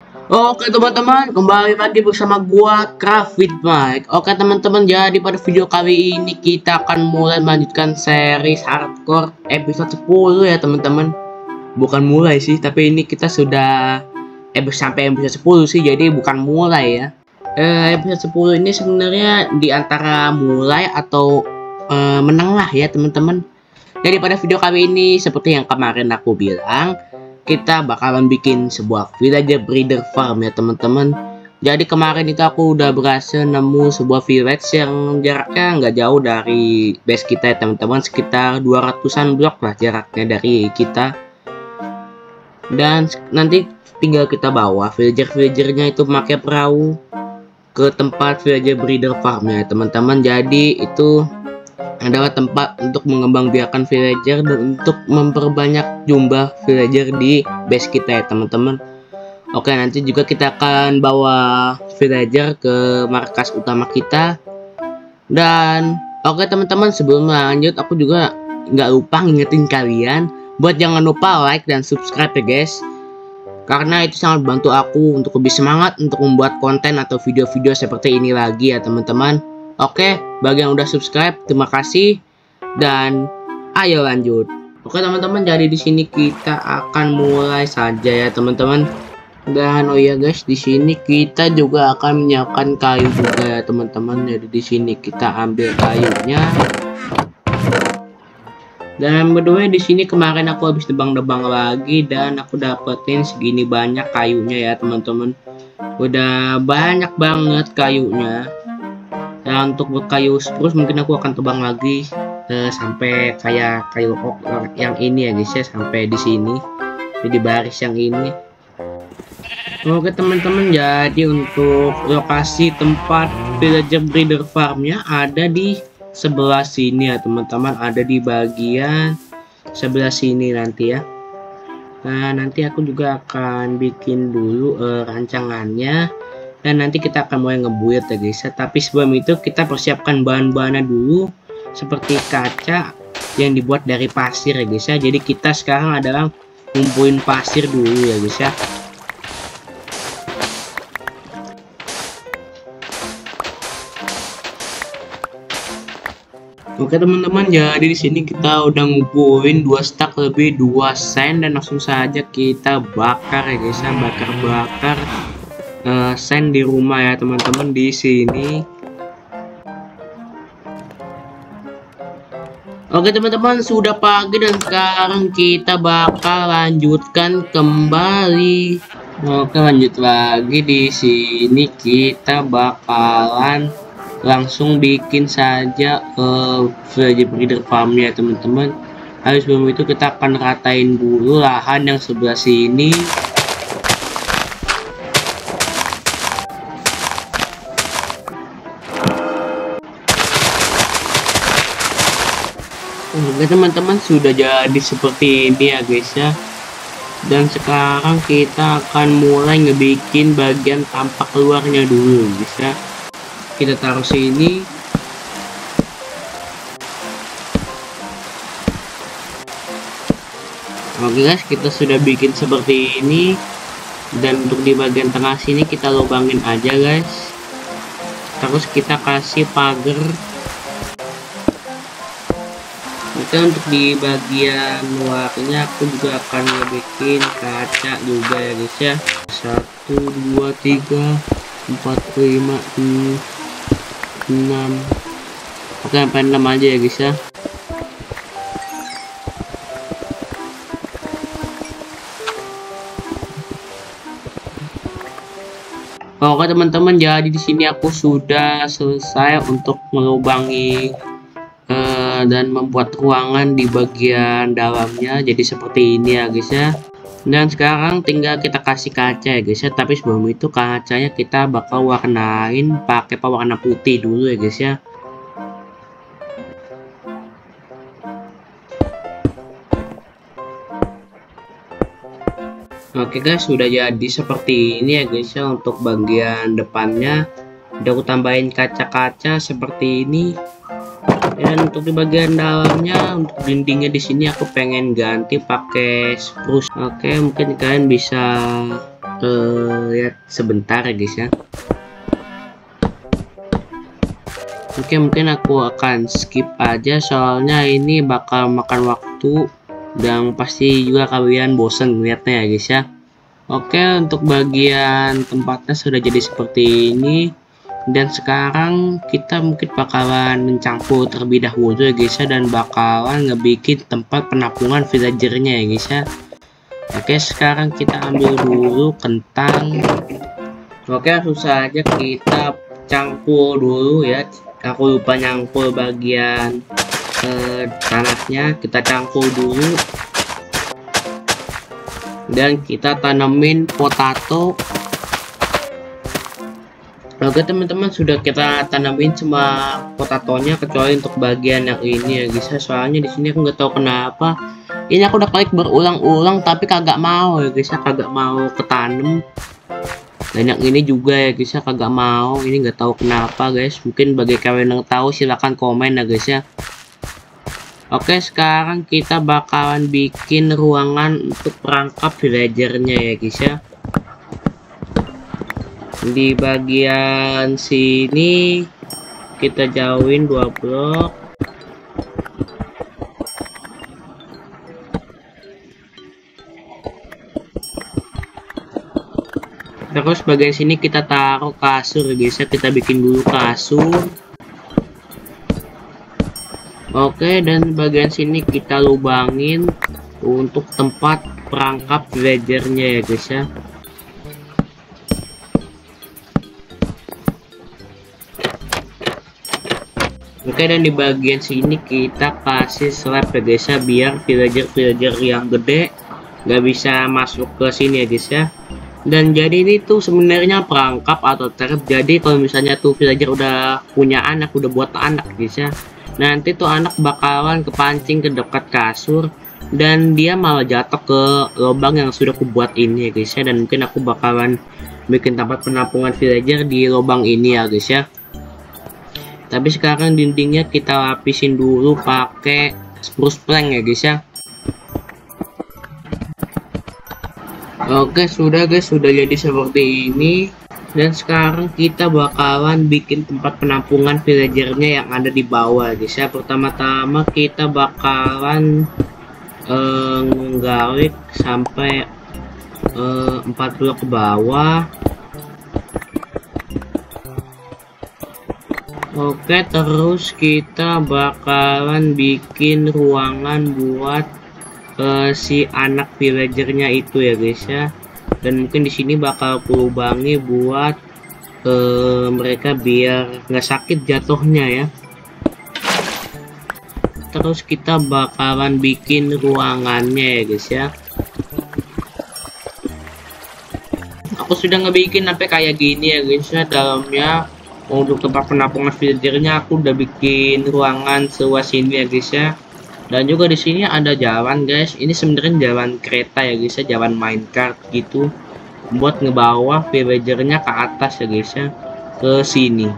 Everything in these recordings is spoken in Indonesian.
Oke teman-teman, kembali lagi bersama gua Craft Mike. Oke teman-teman, jadi pada video kali ini kita akan mulai melanjutkan series hardcore episode 10 ya teman-teman. Bukan mulai sih, tapi ini kita sudah sampai episode 10 sih, jadi bukan mulai ya. Episode 10 ini sebenarnya di antara mulai atau menengah ya teman-teman. Jadi pada video kali ini seperti yang kemarin aku bilang, kita bakalan bikin sebuah villager breeder farm ya teman-teman. Jadi kemarin itu aku udah berhasil nemu sebuah village yang jaraknya nggak jauh dari base kita ya teman-teman, sekitar 200-an blok lah jaraknya dari kita. Dan nanti tinggal kita bawa villager-villagernya itu pakai perahu ke tempat villager breeder farm ya teman-teman. Jadi itu adalah tempat untuk mengembangbiakan villager dan untuk memperbanyak jumlah villager di base kita ya teman-teman. Oke, nanti juga kita akan bawa villager ke markas utama kita. Dan oke teman-teman, sebelum lanjut aku juga nggak lupa ngingetin kalian buat jangan lupa like dan subscribe ya guys, karena itu sangat bantu aku untuk lebih semangat untuk membuat konten atau video-video seperti ini lagi ya teman-teman. Oke, bagi yang udah subscribe, terima kasih. Dan ayo lanjut. Oke teman-teman, jadi di sini kita akan mulai saja ya teman-teman. Dan oh ya guys, di sini kita juga akan menyiapkan kayu juga ya teman-teman. Jadi di sini kita ambil kayunya. Dan berdua di sini kemarin aku habis tebang-tebang lagi dan aku dapetin segini banyak kayunya ya teman-teman. Udah banyak banget kayunya. Dan untuk kayu spruce mungkin aku akan tebang lagi sampai kayak kayu oak yang ini ya guys ya, sampai di sini di baris yang ini. Oke teman-teman, jadi untuk lokasi tempat villager breeder farmnya ada di sebelah sini ya teman-teman, ada di bagian sebelah sini nanti ya. Nah nanti aku juga akan bikin dulu rancangannya. Dan nanti kita akan mulai ngebuild ya guys ya. Tapi sebelum itu kita persiapkan bahan-bahannya dulu, seperti kaca yang dibuat dari pasir ya guys ya. Jadi kita sekarang adalah ngumpulin pasir dulu ya guys ya. Oke teman-teman, jadi di sini kita udah ngumpulin 2 stack lebih 2 sand, dan langsung saja kita bakar ya guys ya, bakar sand di rumah ya teman-teman di sini. Oke teman-teman, sudah pagi dan sekarang kita bakal lanjutkan kembali. Oke, lanjut lagi di sini kita bakalan langsung bikin saja villager breeder farm ya teman-teman. Habis sebelum itu kita akan ratain dulu lahan yang sebelah sini. Oke teman-teman, sudah jadi seperti ini ya guys ya. Dan sekarang kita akan mulai ngebikin bagian tampak luarnya dulu guys ya. Kita taruh sini. Oke guys, kita sudah bikin seperti ini. Dan untuk di bagian tengah sini kita lubangin aja guys. Terus kita kasih pagar. Oke, untuk di bagian luarnya aku juga akan bikin kaca juga ya guys ya. 1 2 3 4 5 6. Oke, sampai 6 aja ya guys ya. Oke teman-teman, jadi di sini aku sudah selesai untuk melubangi dan membuat ruangan di bagian dalamnya, jadi seperti ini ya guys ya. Dan sekarang tinggal kita kasih kaca ya guys ya, tapi sebelum itu kacanya kita bakal warnain pakai pewarna putih dulu ya guys ya. Oke guys, sudah jadi seperti ini ya guys ya. Untuk bagian depannya udah aku tambahin kaca-kaca seperti ini. Dan untuk di bagian dalamnya, untuk dindingnya di sini aku pengen ganti pakai spruce. Oke, mungkin kalian bisa lihat sebentar ya guys ya. Oke, mungkin aku akan skip aja soalnya ini bakal makan waktu dan pasti juga kalian bosen lihatnya ya guys ya. Oke, untuk bagian tempatnya sudah jadi seperti ini, dan sekarang kita mungkin bakalan mencampur terlebih dahulu ya guys ya, dan bakalan ngebikin tempat penampungan villagernya ya guys ya. Oke, sekarang kita ambil dulu kentang. Oke, langsung saja kita campur dulu ya. Aku lupa nyangkul bagian tanahnya, kita campur dulu dan kita tanemin potato. Oke teman-teman, sudah kita tanemin semua potatonya kecuali untuk bagian yang ini ya guys. Soalnya di sini aku nggak tahu kenapa ini aku udah klik berulang-ulang tapi kagak mau ya guys, kagak mau ketanem. Dan yang ini juga ya guys ya kagak mau, ini nggak tahu kenapa guys. Mungkin bagi kalian yang tahu silahkan komen ya guys ya. Oke, sekarang kita bakalan bikin ruangan untuk perangkap villagernya ya guys ya. Di bagian sini kita jauhin 2 blok. Terus bagian sini kita taruh kasur guys ya, kita bikin dulu kasur. Oke, dan bagian sini kita lubangin untuk tempat perangkap villagernya ya guys ya. Oke, dan di bagian sini kita kasih slab ya guys ya, biar villager yang gede nggak bisa masuk ke sini ya guys ya. Dan jadi ini tuh sebenarnya perangkap atau trap. Jadi kalau misalnya tuh villager udah punya anak, udah buat anak guys ya, nanti tuh anak bakalan kepancing ke dekat kasur dan dia malah jatuh ke lubang yang sudah aku buat ini ya guys ya. Dan mungkin aku bakalan bikin tempat penampungan villager di lubang ini ya guys ya. Tapi sekarang dindingnya kita lapisin dulu pakai spruce plank ya guys ya. Oke, sudah guys, sudah jadi seperti ini. Dan sekarang kita bakalan bikin tempat penampungan villagernya yang ada di bawah guys ya. Pertama-tama kita bakalan nggarik sampai 4 blok ke bawah. Oke, terus kita bakalan bikin ruangan buat si anak villagernya itu ya guys ya. Dan mungkin di sini bakal aku lubangi buat mereka biar nggak sakit jatuhnya ya. Terus kita bakalan bikin ruangannya ya guys ya. Aku sudah ngebikin sampai kayak gini ya guys ya. Dalamnya untuk tempat penampungan villagernya aku udah bikin ruangan seluas ini ya guys ya. Dan juga di sini ada jalan guys. Ini sebenarnya jalan kereta ya guys ya, jalan minecart gitu, buat ngebawa villagernya ke atas ya guys ya, ke sini.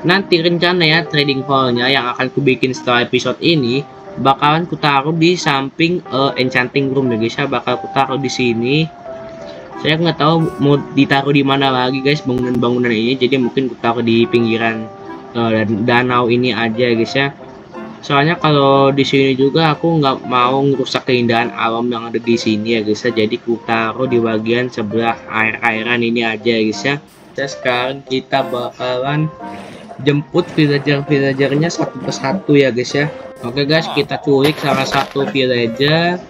Nanti rencana ya trading hallnya yang akan ku bikin setelah episode ini bakalan ku taruh di samping enchanting room ya guys ya. Bakal ku taruh di sini. Saya nggak tahu mau ditaruh di mana lagi guys bangunan-bangunan ini. Jadi mungkin ku taruh di pinggiran danau ini aja guys ya. Soalnya kalau di sini juga aku nggak mau ngerusak keindahan alam yang ada di sini ya guys ya. Jadi ku taruh di bagian sebelah air-airan ini aja guys ya. Dan sekarang kita bakalan jemput villagernya satu persatu ya guys ya. Oke guys, kita culik salah satu villager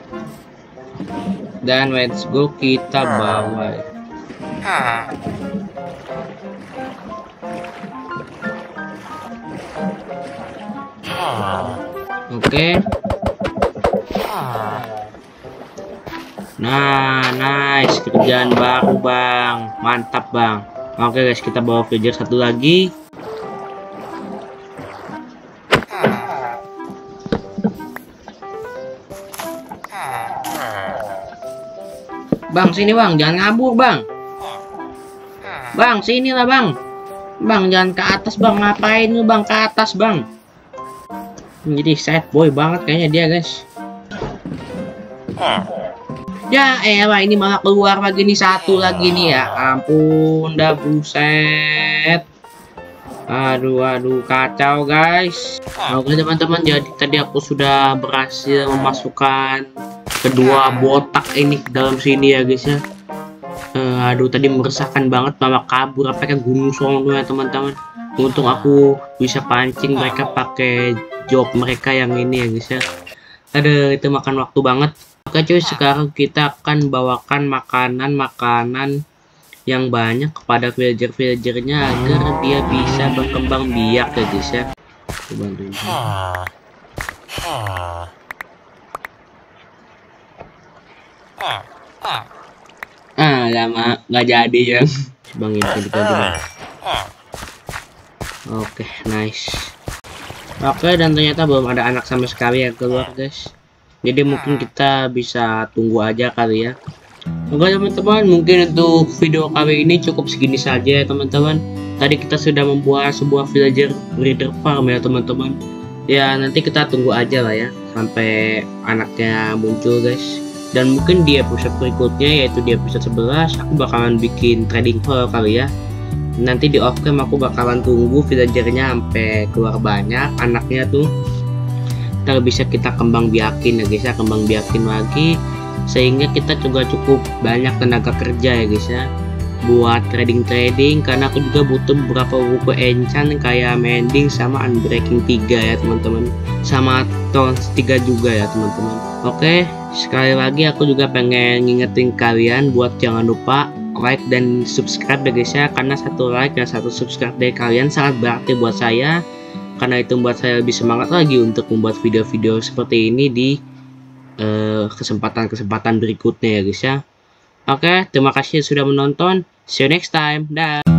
dan let's go kita bawa. Oke. Nah, nice, kerjaan baru bang, mantap bang. Oke guys, kita bawa villager satu lagi. Bang, sini bang, jangan ngabur bang. Bang, sini lah bang. Bang, jangan ke atas bang, ngapain lu bang ke atas bang? Jadi sad boy banget kayaknya dia guys. Ya elah, ini malah keluar lagi nih satu lagi nih ya. Ampun dah, buset. Aduh kacau guys. Oke teman-teman, jadi tadi aku sudah berhasil memasukkan kedua botak ini ke dalam sini ya guys ya. Aduh, tadi meresahkan banget, malah kabur apa kayak gunung sono ya teman-teman. Untung aku bisa pancing mereka pakai job mereka yang ini ya guys ya. Ada itu makan waktu banget. Oke cuy, sekarang kita akan bawakan makanan yang banyak kepada villager-villagernya agar dia bisa berkembang biak ya guys ya. Aku bantuin. Lama nggak jadi ya. Bang ini kita coba. Oke, nice. Oke, dan ternyata belum ada anak sama sekali yang keluar guys. Jadi mungkin kita bisa tunggu aja kali ya. Oke teman-teman, mungkin untuk video kali ini cukup segini saja ya teman-teman. Tadi kita sudah membuat sebuah villager breeder farm ya teman-teman. Ya nanti kita tunggu aja lah ya sampai anaknya muncul guys. Dan mungkin di episode berikutnya, yaitu di episode 11, aku bakalan bikin trading hall kali ya. Nanti di off cam aku bakalan tunggu villagernya sampai keluar banyak anaknya tuh. Ntar bisa kita kembang biakin ya guys ya, kembang biakin lagi, sehingga kita juga cukup banyak tenaga kerja ya guys ya buat trading karena aku juga butuh beberapa buku enchant kayak mending sama unbreaking 3 ya teman-teman, sama tons 3 juga ya teman-teman. Oke, sekali lagi aku juga pengen ngingetin kalian buat jangan lupa like dan subscribe ya guys ya, karena satu like dan satu subscribe dari kalian sangat berarti buat saya, karena itu membuat saya lebih semangat lagi untuk membuat video-video seperti ini di kesempatan berikutnya ya guys ya. Oke, terima kasih sudah menonton. See you next time. Dah.